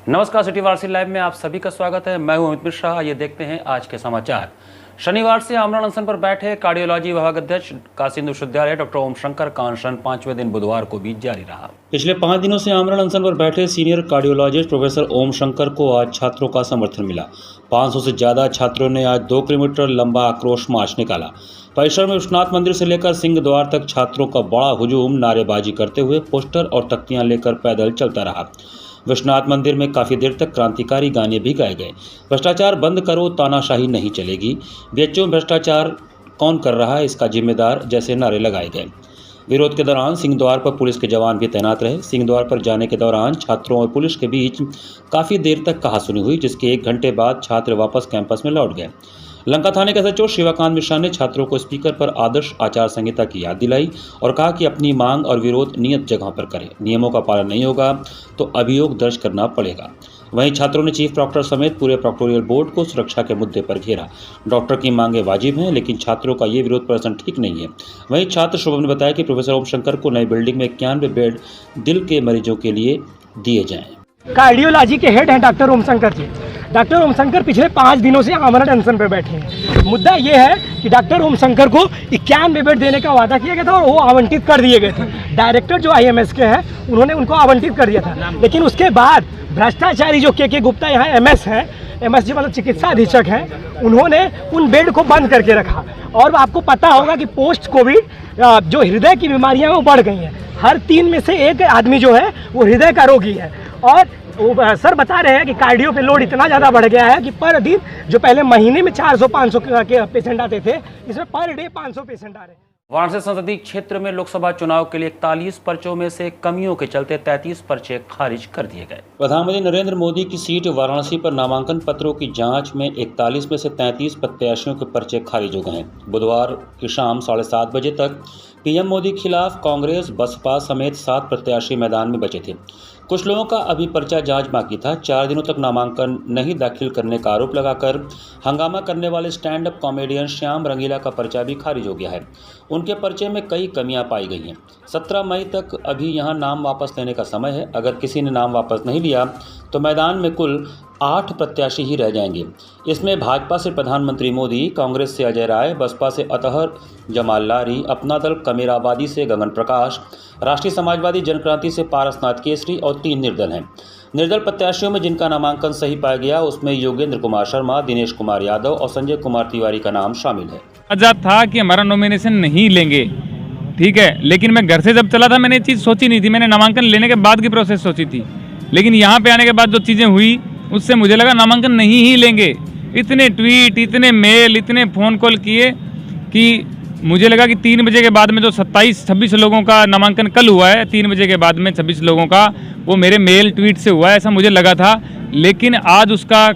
नमस्कार, city Warsi live में आप सभी का स्वागत है। मैं हूं अमित मिश्रा। ये देखते हैं आज के समाचार। शनिवार से आमरण अनशन पर बैठे कार्डियोलॉजी विभाग अध्यक्ष काशी हिंदू विश्वविद्यालय डॉक्टर ओम शंकर का अनशन 5वें दिन बुधवार को भी जारी रहा। पिछले 5 दिनों से आमरण अनशन पर बैठे सीनियर कार्डियोलॉजिस्ट प्रोफेसर ओम शंकर को आज छात्रों का समर्थन मिला। 500 से ज्यादा छात्रों ने आज 2 किलोमीटर लंबा आक्रोश मार्च निकाला। परिसर में विश्वनाथ मंदिर से लेकर सिंह द्वार तक छात्रों का बड़ा हुजूम नारेबाजी करते हुए पोस्टर और तख्तियां लेकर पैदल चलता रहा। विश्वनाथ मंदिर में काफ़ी देर तक क्रांतिकारी गाने भी गाए गए। भ्रष्टाचार बंद करो, तानाशाही नहीं चलेगी, बीएचयू में भ्रष्टाचार कौन कर रहा है, इसका जिम्मेदार जैसे नारे लगाए गए। विरोध के दौरान सिंह द्वार पर पुलिस के जवान भी तैनात रहे। सिंह द्वार पर जाने के दौरान छात्रों और पुलिस के बीच काफ़ी देर तक कहासुनी हुई, जिसके 1 घंटे बाद छात्र वापस कैंपस में लौट गए। लंका थाने के सचिव शिवाकांत मिश्रा ने छात्रों को स्पीकर पर आदर्श आचार संहिता की याद दिलाई और कहा कि अपनी मांग और विरोध नियत जगह पर करें। नियमों का पालन नहीं होगा तो अभियोग दर्ज करना पड़ेगा। वहीं छात्रों ने चीफ प्रॉक्टर समेत पूरे प्रॉक्टोरियल बोर्ड को सुरक्षा के मुद्दे पर घेरा। डॉक्टर की मांगें वाजिब हैं, लेकिन छात्रों का ये विरोध प्रदर्शन ठीक नहीं है। वहीं छात्र शुभम ने बताया कि प्रोफेसर ओम शंकर को नई बिल्डिंग में 91 बेड दिल के मरीजों के लिए दिए जाएं। कार्डियोलॉजी के हेड हैं डॉक्टर ओम शंकर जी। डॉक्टर ओम शंकर पिछले 5 दिनों से आमरण अनशन पर बैठे हैं। मुद्दा ये है कि डॉक्टर ओम शंकर को 91 बेड देने का वादा किया गया था और वो आवंटित कर दिए गए थे। डायरेक्टर जो आईएमएस के हैं उन्होंने उनको आवंटित कर दिया था, लेकिन उसके बाद भ्रष्टाचारी जो के गुप्ता यहाँ एमएस हैं, एमएस जी मतलब चिकित्सा अधीक्षक हैं, उन्होंने उन बेड को बंद करके रखा। और आपको पता होगा कि पोस्ट कोविड जो हृदय की बीमारियाँ वो बढ़ गई हैं। हर 3 में से 1 आदमी जो है वो हृदय का रोगी है। और सर बता रहे हैं कि कार्डियो पे लोड इतना ज़्यादा बढ़ गया है कि पर दिन जो पहले महीने में 400-500 के पेशेंट आते थे, इसमें पर डे 500 पेशेंट आ रहे हैं। वाराणसी संसदीय क्षेत्र में लोकसभा चुनाव के लिए 41 पर्चों में से कमियों के चलते 33 पर्चे खारिज कर दिए गए। प्रधानमंत्री नरेंद्र मोदी की सीट वाराणसी पर नामांकन पत्रों की जांच में 41 में से 33 प्रत्याशियों के पर्चे खारिज हो गए हैं। बुधवार की शाम 7:30 बजे तक पीएम मोदी के खिलाफ कांग्रेस, बसपा समेत 7 प्रत्याशी मैदान में बचे थे। कुछ लोगों का अभी पर्चा जांच बाकी था। 4 दिनों तक नामांकन नहीं दाखिल करने का आरोप लगाकर हंगामा करने वाले स्टैंड अप कॉमेडियन श्याम रंगीला का पर्चा भी खारिज हो गया है। उनके पर्चे में कई कमियां पाई गई हैं। 17 मई तक अभी यहां नाम वापस लेने का समय है। अगर किसी ने नाम वापस नहीं लिया तो मैदान में कुल 8 प्रत्याशी ही रह जाएंगे। इसमें भाजपा से प्रधानमंत्री मोदी, कांग्रेस से अजय राय, बसपा से अतहर जमाल लारी, अपना दल कमेराबादी से गगन प्रकाश, राष्ट्रीय समाजवादी जनक्रांति से पारसनाथ केसरी और 3 निर्दल हैं। निर्दल प्रत्याशियों में जिनका नामांकन सही पाया गया उसमें योगेंद्र कुमार शर्मा, दिनेश कुमार यादव और संजय कुमार तिवारी का नाम शामिल है। आजाद था कि हमारा नॉमिनेशन नहीं लेंगे, ठीक है, लेकिन मैं घर से जब चला था मैंने ये चीज़ सोची नहीं थी। मैंने नामांकन लेने के बाद की प्रोसेस सोची थी, लेकिन यहाँ पे आने के बाद जो चीज़ें हुई उससे मुझे लगा नामांकन नहीं ही लेंगे। इतने ट्वीट, इतने मेल, इतने फ़ोन कॉल किए कि मुझे लगा कि 3 बजे के बाद में जो 26 लोगों का नामांकन कल हुआ है, 3 बजे के बाद में 26 लोगों का वो मेरे मेल ट्वीट से हुआ है, ऐसा मुझे लगा था। लेकिन आज उसका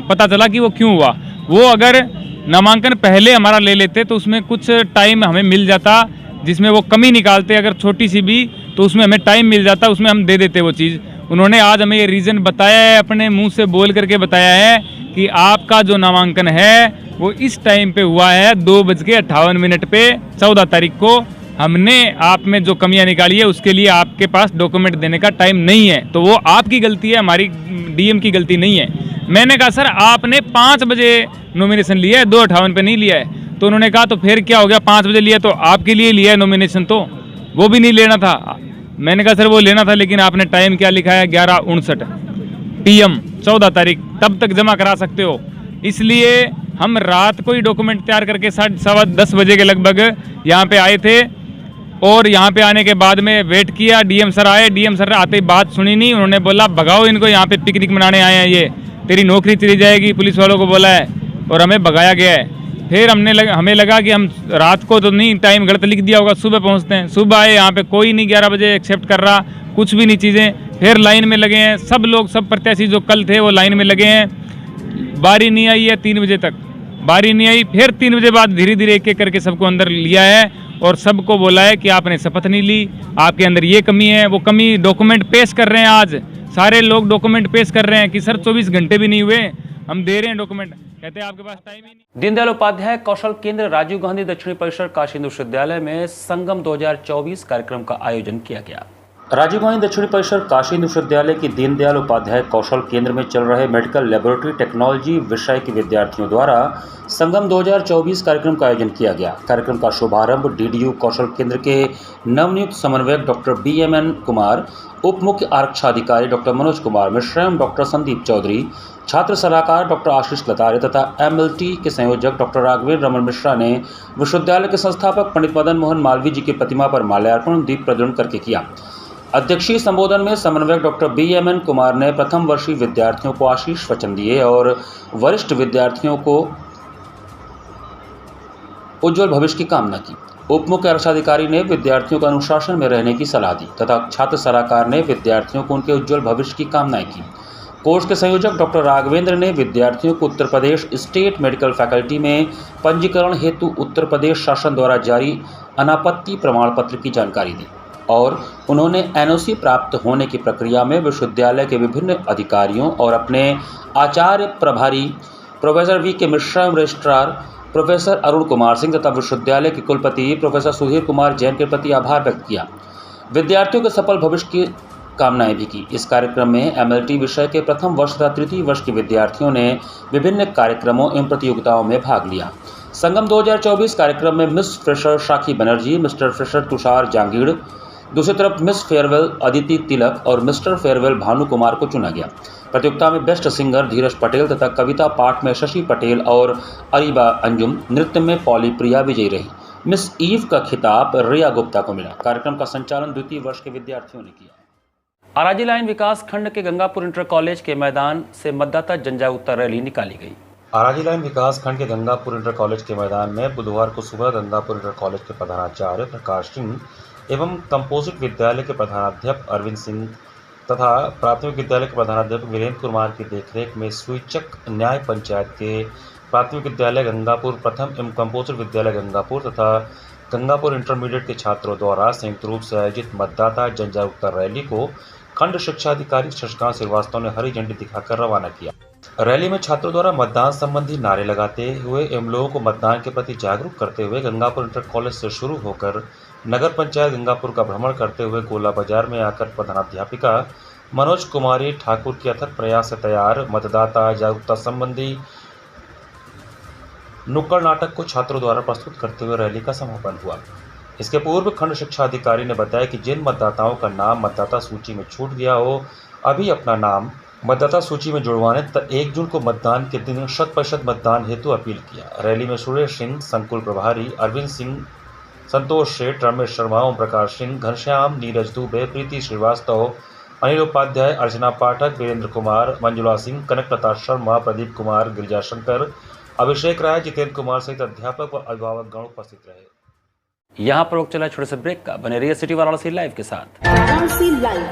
पता चला कि वो क्यों हुआ। वो अगर नामांकन पहले हमारा ले लेते तो उसमें कुछ टाइम हमें मिल जाता, जिसमें वो कमी निकालते अगर छोटी सी भी, तो उसमें हमें टाइम मिल जाता, उसमें हम दे देते वो चीज़। उन्होंने आज हमें ये रीज़न बताया है, अपने मुंह से बोल करके बताया है कि आपका जो नामांकन है वो इस टाइम पे हुआ है 2:58 पे 14 तारीख को। हमने आप में जो कमियां निकाली है उसके लिए आपके पास डॉक्यूमेंट देने का टाइम नहीं है, तो वो आपकी गलती है, हमारी डीएम की गलती नहीं है। मैंने कहा सर आपने 5 बजे नॉमिनेशन लिया है, 2:58 पे नहीं लिया है। तो उन्होंने कहा तो फिर क्या हो गया, 5 बजे लिया तो आपके लिए लिया है नॉमिनेशन, तो वो भी नहीं लेना था। मैंने कहा सर वो लेना था, लेकिन आपने टाइम क्या लिखा है 11:59 PM 14 तारीख, तब तक जमा करा सकते हो। इसलिए हम रात को ही डॉक्यूमेंट तैयार करके 10:15 बजे के लगभग यहाँ पे आए थे। और यहाँ पे आने के बाद में वेट किया, डीएम सर आए। डीएम सर आते ही बात सुनी नहीं, उन्होंने बोला भगाओ इनको, यहाँ पे पिकनिक मनाने आए हैं, ये तेरी नौकरी चली जाएगी, पुलिस वालों को बोला है, और हमें भगाया गया है। फिर हमें लगा कि हम रात को तो नहीं, टाइम गलत लिख दिया होगा, सुबह पहुँचते हैं। सुबह आए, यहाँ पे कोई नहीं 11 बजे एक्सेप्ट कर रहा, कुछ भी नहीं चीज़ें। फिर लाइन में लगे हैं सब लोग, सब प्रत्याशी जो कल थे वो लाइन में लगे हैं। बारी नहीं आई है 3 बजे तक, बारी नहीं आई। फिर 3 बजे बाद धीरे धीरे एक एक करके सबको अंदर लिया है और सबको बोला है कि आपने शपथ नहीं ली, आपके अंदर ये कमी है, वो कमी। डॉक्यूमेंट पेश कर रहे हैं, आज सारे लोग डॉक्यूमेंट पेश कर रहे हैं कि सर 24 घंटे भी नहीं हुए, हम दे रहे हैं डॉक्यूमेंट, कहते हैं आपके पास टाइम ही नहीं। दीनदयाल उपाध्याय कौशल केंद्र राजीव गांधी दक्षिणी परिसर काशी हिंदू विश्वविद्यालय में संगम 2024 कार्यक्रम का आयोजन किया गया। राजीव गांधी दक्षिणी परिसर काशी विश्वविद्यालय की दीनदयाल उपाध्याय कौशल केंद्र में चल रहे मेडिकल लेबोरेटरी टेक्नोलॉजी विषय के विद्यार्थियों द्वारा संगम 2024 कार्यक्रम का आयोजन किया गया। कार्यक्रम का शुभारंभ डीडीयू कौशल केंद्र के नवनियुक्त समन्वयक डॉक्टर BMN कुमार, उप मुख्य आरक्षाधिकारी डॉक्टर मनोज कुमार मिश्रा एवं डॉक्टर संदीप चौधरी, छात्र सलाहकार डॉक्टर आशीष लतारे तथा MLT के संयोजक डॉक्टर राघवेंद्र रमन मिश्रा ने विश्वविद्यालय के संस्थापक पंडित मदन मोहन मालवीय जी की प्रतिमा पर माल्यार्पण दीप प्रज्वलन करके किया। अध्यक्षीय संबोधन में समन्वयक डॉक्टर BMN कुमार ने प्रथम वर्षीय विद्यार्थियों को आशीष वचन दिए और वरिष्ठ विद्यार्थियों को उज्जवल भविष्य की कामना की। उप मुख्य आरक्षाधिकारी ने विद्यार्थियों को अनुशासन में रहने की सलाह दी तथा छात्र सलाहकार ने विद्यार्थियों को उनके उज्जवल भविष्य की कामनाएं की। कोर्स के संयोजक डॉक्टर राघवेंद्र ने विद्यार्थियों को Uttar Pradesh state medical faculty में पंजीकरण हेतु उत्तर प्रदेश शासन द्वारा जारी अनापत्ति प्रमाण पत्र की जानकारी दी और उन्होंने NOC प्राप्त होने की प्रक्रिया में विश्वविद्यालय के विभिन्न अधिकारियों और अपने आचार्य प्रभारी professor V.K. Mishra, registrar professor Arun Kumar Singh तथा विश्वविद्यालय के कुलपति प्रोफेसर सुधीर कुमार जैन के प्रति आभार व्यक्त किया। विद्यार्थियों के सफल भविष्य की कामनाएं भी की। इस कार्यक्रम में MLT विषय के प्रथम वर्ष तथा तृतीय वर्ष के विद्यार्थियों ने विभिन्न कार्यक्रमों एवं प्रतियोगिताओं में भाग लिया। संगम 2024 कार्यक्रम में मिस फ्रेशर साखी बनर्जी, मिस्टर फ्रेशर तुषार जांगीड़, दूसरी तरफ मिस फेयरवेल अदिति तिलक और मिस्टर फेयरवेल भानु कुमार को चुना गया। प्रतियोगिता में बेस्ट सिंगर धीरज पटेल तथा कविता पाठ में शशि पटेल और अरीबा अंजुम, नृत्य में पॉली प्रिया विजयी रही। मिस ईव का खिताब रिया गुप्ता को मिला। कार्यक्रम का संचालन द्वितीय वर्ष के विद्यार्थियों ने किया। आराजी लाइन विकास खंड के गंगापुर इंटर कॉलेज के मैदान से मतदाता जनजागरूकता रैली निकाली गई। आराजी लाइन विकास खंड के गंगापुर इंटर कॉलेज के मैदान में बुधवार को सुबह गंगापुर इंटर कॉलेज के प्रधानाचार्य प्रकाश सिंह एवं कंपोजिट विद्यालय के प्रधानाध्यापक अरविंद सिंह तथा प्राथमिक विद्यालय के प्रधानाध्यापक वीरेंद्र कुमार की देखरेख में सूचक न्याय पंचायत के प्राथमिक विद्यालय गंगापुर प्रथम एवं कंपोजिट विद्यालय गंगापुर तथा गंगापुर इंटरमीडिएट के छात्रों द्वारा संयुक्त रूप से आयोजित मतदाता जनजागरूकता रैली को खंड शिक्षा अधिकारी शशिकांत श्रीवास्तव ने हरी झंडी दिखाकर रवाना किया। रैली में छात्रों द्वारा मतदान संबंधी नारे लगाते हुए एवं लोगों को मतदान के प्रति जागरूक करते हुए गंगापुर इंटर कॉलेज से शुरू होकर नगर पंचायत गंगापुर का भ्रमण करते हुए गोला बाजार में आकर प्रधानाध्यापिका मनोज कुमारी ठाकुर के अथक प्रयास से तैयार मतदाता जागरूकता संबंधी नुक्कड़ नाटक को छात्रों द्वारा प्रस्तुत करते हुए रैली का समापन हुआ। इसके पूर्व खंड शिक्षा अधिकारी ने बताया कि जिन मतदाताओं का नाम मतदाता सूची में छूट गया हो, अभी अपना नाम मतदाता सूची में जुड़वाने तथा 1 जून को मतदान के दिन 100% मतदान हेतु अपील किया। रैली में सुरेश सिंह, संकुल प्रभारी अरविंद सिंह, संतोष सेठ, रमेश शर्मा, ओम प्रकाश सिंह, घनश्याम, नीरज दुबे, प्रीति श्रीवास्तव, अनिल उपाध्याय, अर्चना पाठक, वीरेंद्र कुमार, मंजुला सिंह, कनक प्रताप शर्मा, प्रदीप कुमार, गिरिजा शंकर, अभिषेक राय, जितेंद्र कुमार सहित अध्यापक व अभिभावक गण उपस्थित रहे। यहाँ पर चला छोटे से ब्रेक का। बने रहिए सिटी वाराणसी लाइव के साथ। वाराणसी लाइव,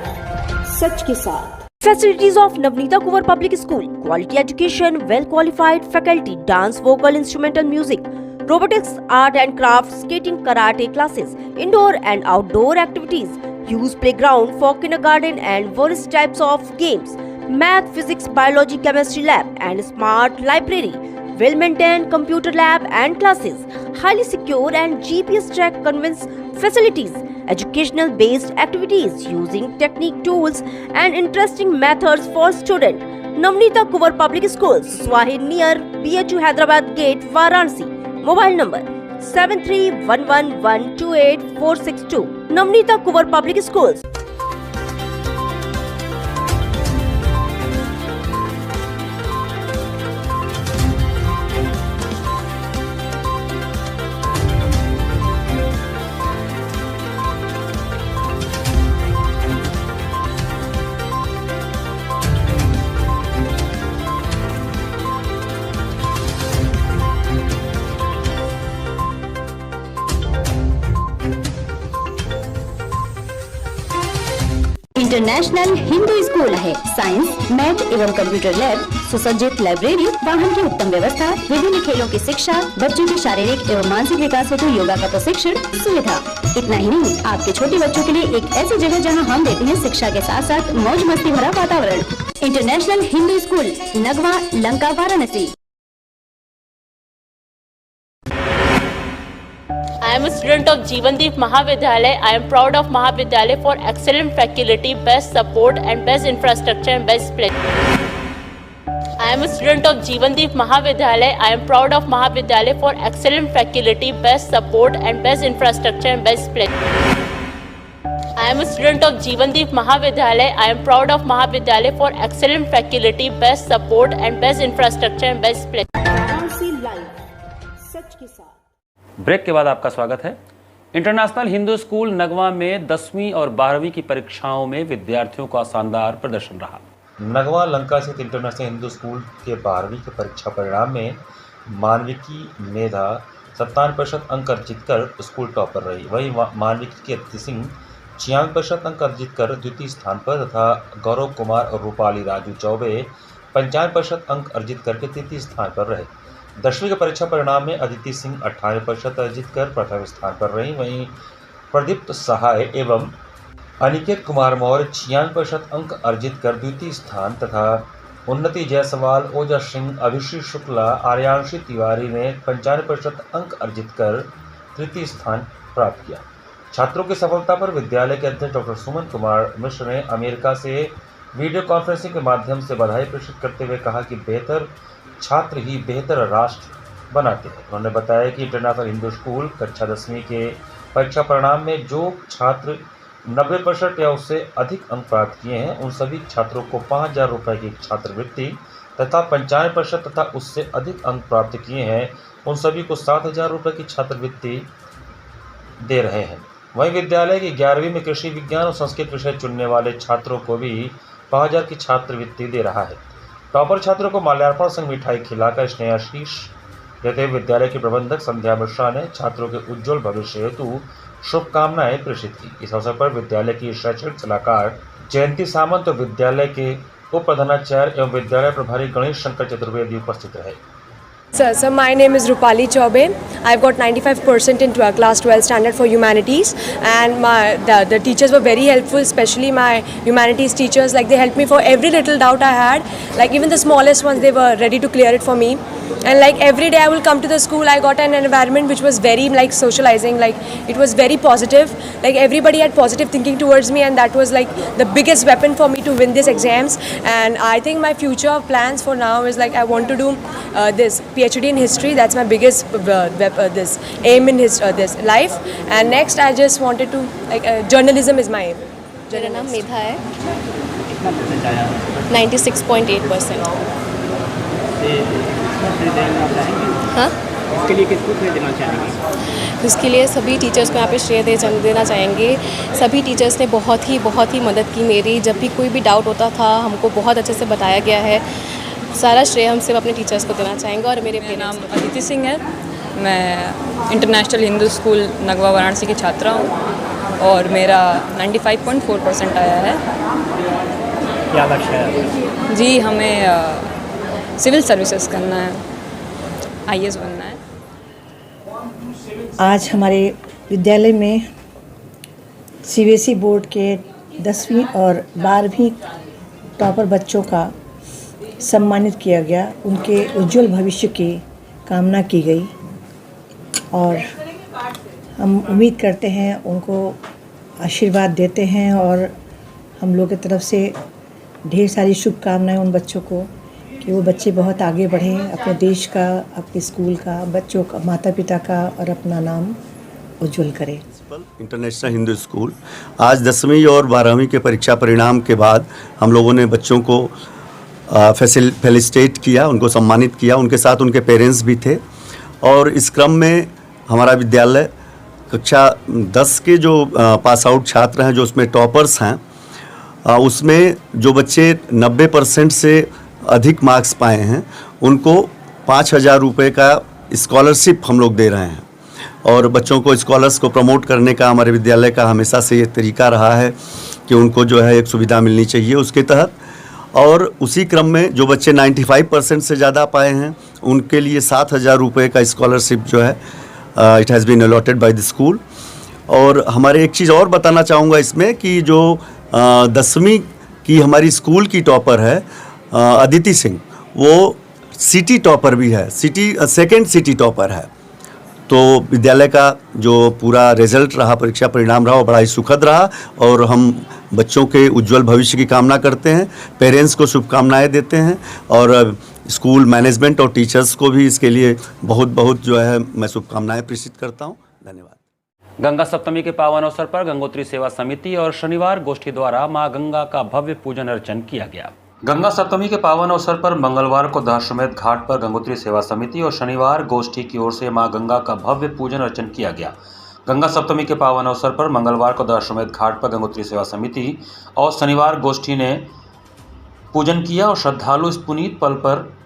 सच के साथ। Facilities of Navneeta Kuvar Public School: quality education, well qualified faculty, dance, vocal, instrumental music, robotics, art and craft, skating, karate classes, indoor and outdoor activities, use playground for kindergarten and various types of games, math, physics, biology, chemistry lab and smart library, well maintained computer lab and classes, highly secure and GPS track convince facilities, educational based activities using technique tools and interesting methods for students. Navneeta Kuvar Public Schools, Swahid near BHU Hyderabad Gate, Varanasi. Mobile number 7311128462. Navneeta Kuvar Public Schools. International Hindu school है। Science, math एवं computer lab, सुसज्जित library, वाहन की उत्तम व्यवस्था, विभिन्न खेलों की शिक्षा, बच्चों के शारीरिक एवं मानसिक विकास हेतु योगा का प्रशिक्षण सुविधा। इतना ही नहीं, आपके छोटे बच्चों के लिए एक ऐसी जगह जहां हम देते हैं शिक्षा के साथ साथ मौज मस्ती भरा वातावरण। International Hindu school, Nagwa, Lanka, Varanasi. I am a student of Jeevandeep Mahavidyalaya. I am proud of Mahavidyalaya for excellent faculty, best support and best infrastructure and best place. I am a student of Jeevandeep Mahavidyalaya. I am proud of Mahavidyalaya for excellent faculty, best support and best infrastructure and best place. I am a student of Jeevandeep Mahavidyalaya. I am proud of Mahavidyalaya for excellent faculty, best support and best infrastructure and best place. Break के बाद आपका स्वागत है। International Hindu school Nagwa में 10वीं और 12वीं की परीक्षाओं में विद्यार्थियों का शानदार प्रदर्शन रहा। नगवा लंका स्थित इंटरनेशनल हिंदू स्कूल के 12वीं के परीक्षा परिणाम में मानविकी मेधा 57% अंक अर्जित कर स्कूल टॉपर रही। वहीं मानविकी की अदिति सिंह 96% अंक अर्जित कर द्वितीय स्थान पर तथा गौरव कुमार और रूपाली राजू चौबे 95% अंक अर्जित करके तृतीय स्थान पर रहे। 10वीं के परीक्षा परिणाम में अदिति सिंह 98% अर्जित कर प्रथम स्थान पर रही। वहीं प्रदीप्त सहाय एवं अनिकेत कुमार मौर्य 96% अंक अर्जित कर द्वितीय स्थान तथा उन्नति जायसवाल, ओजा सिंह, अभिषेक शुक्ला, आर्यांशी तिवारी ने 95% अंक अर्जित कर तृतीय स्थान प्राप्त किया। छात्रों की सफलता पर विद्यालय के अध्यक्ष डॉक्टर सुमन कुमार मिश्र ने अमेरिका से वीडियो कॉन्फ्रेंसिंग के माध्यम से बधाई प्रेषित करते हुए कहा कि बेहतर छात्र ही बेहतर राष्ट्र बनाते हैं। उन्होंने बताया कि इंटरनेशनल हिंदू स्कूल कक्षा 10वीं के परीक्षा परिणाम में जो छात्र 90% या उससे अधिक अंक प्राप्त किए हैं उन सभी छात्रों को 5,000 रुपये की छात्रवृत्ति तथा 95% तथा उससे अधिक अंक प्राप्त किए हैं उन सभी को 7,000 रुपये की छात्रवृत्ति दे रहे हैं। वहीं विद्यालय की 11वीं में कृषि विज्ञान और संस्कृत विषय चुनने वाले छात्रों को भी 5,000 की छात्रवृत्ति दे रहा है। टॉपर छात्रों को माल्यार्पण संग मिठाई खिलाकर स्नेहाशीष देते हुए विद्यालय की प्रबंधक संध्या मिश्रा ने छात्रों के उज्जवल भविष्य हेतु शुभकामनाएं प्रेषित की। इस अवसर पर विद्यालय की शैक्षणिक सलाहकार जयंती सामंत और विद्यालय के उप प्रधानाचार्य एवं विद्यालय प्रभारी गणेश शंकर चतुर्वेदी उपस्थित रहे। So my name is Rupali Chaube. I've got 95% in class 12 standard for humanities, and the teachers were very helpful, especially my humanities teachers. Like, they helped me for every little doubt I had. Like, even the smallest ones, they were ready to clear it for me. And like every day I will come to the school, I got an environment which was very like socializing. Like, it was very positive. Like, everybody had positive thinking towards me, and that was like the biggest weapon for me to win these exams. And I think my future plans for now is like I want to do this PhD in history. That's my biggest this aim in this life. And next I just wanted to like journalism is my aim. मेरा नाम मेधा है। 96.8%। हाँ, इसके लिए किसको श्रेय देना चाहेंगे? इसके लिए सभी टीचर्स को यहाँ पे श्रेय देना चाहेंगे। सभी टीचर्स ने बहुत ही मदद की मेरी। जब भी कोई भी डाउट होता था हमको बहुत अच्छे से बताया गया है। सारा श्रेय हम सिर्फ अपने टीचर्स को देना चाहेंगे। और मेरे नाम अदिति सिंह है। मैं इंटरनेशनल हिंदू स्कूल नगवा वाराणसी की छात्रा हूँ और मेरा 95.4% आया है। क्या लक्ष्य है? जी, हमें सिविल सर्विसेज करना है, IAS बनना है। आज हमारे विद्यालय में CBSE बोर्ड के 10वीं और 12वीं टॉपर बच्चों का सम्मानित किया गया। उनके उज्जवल भविष्य की कामना की गई और हम उम्मीद करते हैं, उनको आशीर्वाद देते हैं और हम लोग की तरफ से ढेर सारी शुभकामनाएं उन बच्चों को कि वो बच्चे बहुत आगे बढ़ें, अपने देश का, अपने स्कूल का, बच्चों का, माता पिता का और अपना नाम उज्जवल करें। इंटरनेशनल हिंदू स्कूल आज 10वीं और 12वीं के परीक्षा परिणाम के बाद हम लोगों ने बच्चों को फेलिसिटेट किया, उनको सम्मानित किया। उनके साथ उनके पेरेंट्स भी थे और इस क्रम में हमारा विद्यालय कक्षा 10 के जो पास आउट छात्र हैं, जो उसमें टॉपर्स हैं, उसमें जो बच्चे 90% से अधिक मार्क्स पाए हैं उनको 5,000 रुपये का स्कॉलरशिप हम लोग दे रहे हैं। और बच्चों को स्कॉलर्स को प्रमोट करने का हमारे विद्यालय का हमेशा से ये तरीका रहा है कि उनको जो है एक सुविधा मिलनी चाहिए उसके तहत। और उसी क्रम में जो बच्चे 95% से ज़्यादा पाए हैं उनके लिए 7,000 रुपये का स्कॉलरशिप जो है it has been allotted by the school. और हमारे एक चीज़ और बताना चाहूँगा इसमें कि जो 10वीं की हमारी स्कूल की टॉपर है अदिति सिंह, वो सिटी टॉपर भी है, सेकेंड सिटी टॉपर है। तो विद्यालय का जो पूरा रिजल्ट रहा, परीक्षा परिणाम रहा, वो बड़ा ही सुखद रहा और हम बच्चों के उज्जवल भविष्य की कामना करते हैं, पेरेंट्स को शुभकामनाएं देते हैं और स्कूल मैनेजमेंट और टीचर्स को भी इसके लिए बहुत बहुत जो है मैं शुभकामनाएं प्रेषित करता हूं। धन्यवाद। गंगा सप्तमी के पावन अवसर पर गंगोत्री सेवा समिति और शनिवार गोष्ठी द्वारा मां गंगा का भव्य पूजन अर्चन किया गया। गंगा सप्तमी के पावन अवसर पर मंगलवार को दशाश्वमेध घाट पर गंगोत्री सेवा समिति और शनिवार गोष्ठी की ओर से मां गंगा का भव्य पूजन अर्चन किया गया। गंगा सप्तमी के पावन अवसर पर मंगलवार को दशाश्वमेध घाट पर गंगोत्री सेवा समिति और शनिवार गोष्ठी ने पूजन किया और श्रद्धालु इस पुनीत पल पर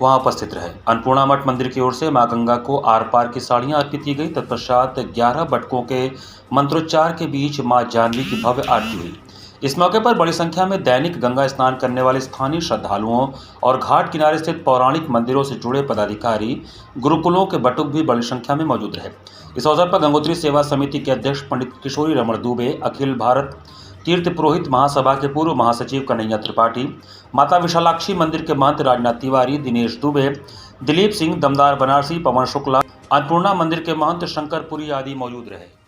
वहां उपस्थित रहे। अन्नपूर्णा मठ मंदिर की ओर से मां गंगा को आर पार की साड़ियां अर्पित की गई। तत्पश्चात 11 बटकों के मंत्रोच्चार के बीच मां जानवी की भव्य आरती हुई। इस मौके पर बड़ी संख्या में दैनिक गंगा स्नान करने वाले स्थानीय श्रद्धालुओं और घाट किनारे स्थित पौराणिक मंदिरों से जुड़े पदाधिकारी, गुरुकुलों के बटुक भी बड़ी संख्या में मौजूद रहे। इस अवसर पर गंगोत्री सेवा समिति के अध्यक्ष पंडित किशोरी रमण दुबे, अखिल भारत तीर्थ पुरोहित महासभा के पूर्व महासचिव कन्हैया त्रिपाठी, माता विशालाक्षी मंदिर के महंत राजनाथ तिवारी, दिनेश दुबे, दिलीप सिंह, दमदार बनारसी, पवन शुक्ला, अन्नपूर्णा मंदिर के महंत शंकरपुरी आदि मौजूद रहे।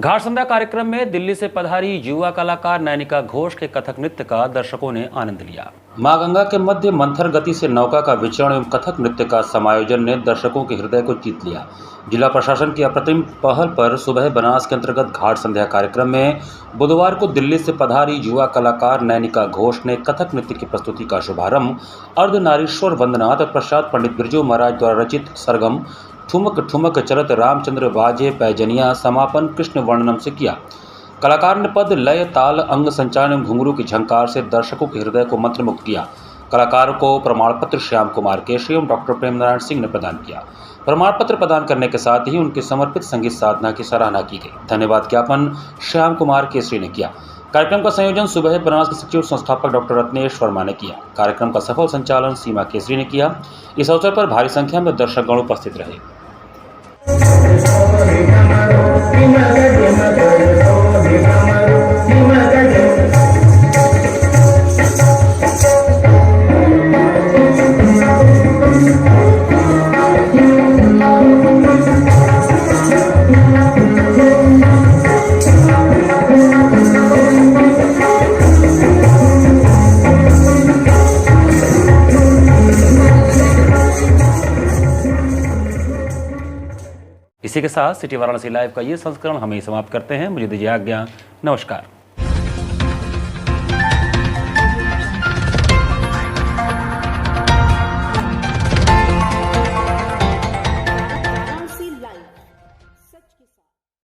घाट संध्या कार्यक्रम में दिल्ली से पधारी युवा कलाकार नैनिका घोष के कथक नृत्य का दर्शकों ने आनंद लिया। मां गंगा के मध्य मंथर गति से नौका का विचरण एवं कथक नृत्य का समायोजन ने दर्शकों के हृदय को जीत लिया। जिला प्रशासन की अप्रतिम पहल पर सुबह बनास के अंतर्गत घाट संध्या कार्यक्रम में बुधवार को दिल्ली से पधारी युवा कलाकार नैनिका घोष ने कथक नृत्य की प्रस्तुति का शुभारंभ अर्धनारीश्वर वंदना तत्पश्चात पंडित बिरजू महाराज द्वारा रचित सरगम ठुमक ठुमक चलत रामचंद्र वाजे पैजनिया समापन कृष्ण वर्णनम से किया। कलाकार ने पद, लय, ताल, अंग संचालन एवं घुंघरू की झंकार से दर्शकों के हृदय को मंत्रमुग्ध किया। कलाकार को प्रमाण पत्र श्याम कुमार केशरी एवं डॉक्टर प्रेम नारायण सिंह ने प्रदान किया। प्रमाण पत्र प्रदान करने के साथ ही उनकी समर्पित संगीत साधना की सराहना की गई। धन्यवाद ज्ञापन श्याम कुमार केसरी ने किया। कार्यक्रम का संयोजन सुबह बनास के सचिव संस्थापक डॉक्टर रत्नेश वर्मा ने किया। कार्यक्रम का सफल संचालन सीमा केसरी ने किया। इस अवसर पर भारी संख्या में दर्शकगण उपस्थित रहे। इसी के साथ सिटी वाराणसी लाइव का ये संस्करण हम ही समाप्त करते हैं। मुझे दीजिए आज्ञा। नमस्कार।